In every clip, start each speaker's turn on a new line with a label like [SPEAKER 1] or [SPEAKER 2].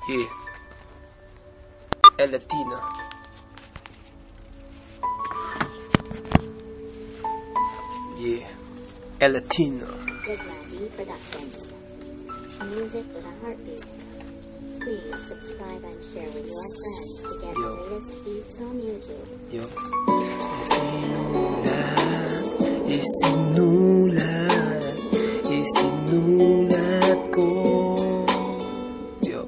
[SPEAKER 1] Yeah. El Latino. Yeah. El Latino.
[SPEAKER 2] Gizlandi Productions. Music with a heartbeat. Please subscribe and share with your friends to get the latest beats on YouTube.
[SPEAKER 1] Yo. Isinulat ko. Yo.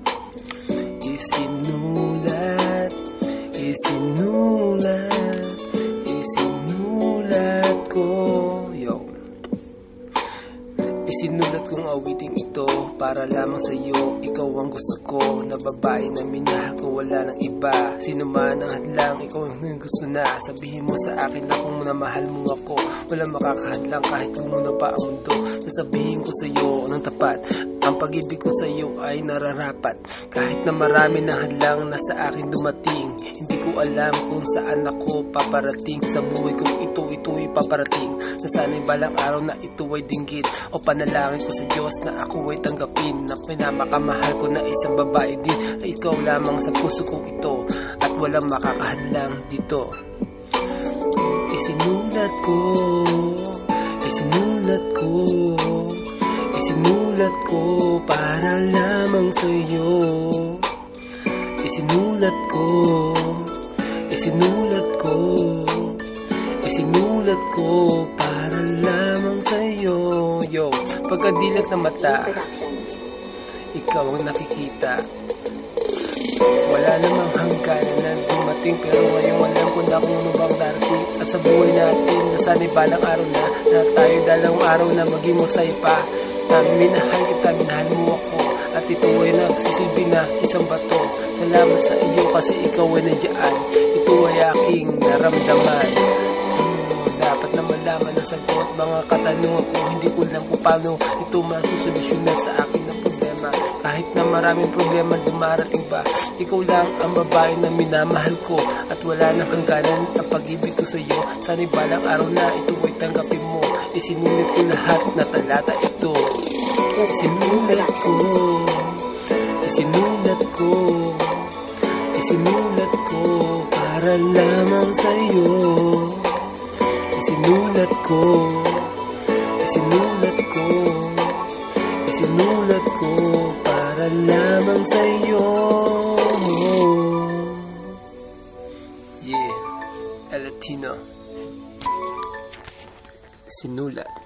[SPEAKER 1] Isinulat ko. Yo. Isinulat kong awiting ito para lamang sa'yo. Ikaw ang gusto ko na babae na minahal ko, wala nang iba. Sino man ang hadlang, ikaw ang gusto na. Sabihin mo sa akin na kung namahal mo ako, walang makakahadlang kahit gumuno pa ang mundo. Sasabihin ko sa'yo ng tapat, ang pag-ibig ko sa'yo ay nararapat. Kahit na marami ng hadlang na sa akin dumating, hindi ko alam kung saan ako paparating. Sa buhay kong ito'y paparating. Na sana'y balang araw na ito ay dinggit, o panalangin ko sa Diyos na ako ay tanggapin. Na pinamakamahal ko na isang babae din, na ikaw lamang sa puso kong ito, at walang makakahadlang dito. Isinulat ko, isinulat ko, isinulat ko para lamang sa'yo. Isinulat ko, isinulat ko, isinulat ko para lamang sa'yo. Yo, pagkadilat na mata, ikaw ang nakikita. Wala namang hangganan na dumating, pero ngayon alam ko na kung ano bang darating. At sa buhay natin, na sana'y balang araw na tayo dalawang araw na maging masaya pa. Na minahal kita, minahal mo ako, at ito ay nagsisilbi na isang bato. Salamat sa iyo kasi ikaw ay nandiyan. Ito ay aking naramdaman. Dapat na malaman ang sagot mga katanungan ko. Hindi ko lang kung paano ito masusolusyonan sa akin ng problema. Kahit na maraming problema dumarating pa, ikaw lang ang babae na minamahal ko, at wala nang hangganan ang pag-ibig ko sa iyo. Sana'y balang araw na ito ay tanggapin mo. Isinulat ko lahat na talata ito. Isinulat ko, isinulat ko, isinulat ko para lamang sa'yo. Isinulat ko, isinulat ko, isinulat ko para lamang sa'yo. Yeah, El Latino. Sinulat.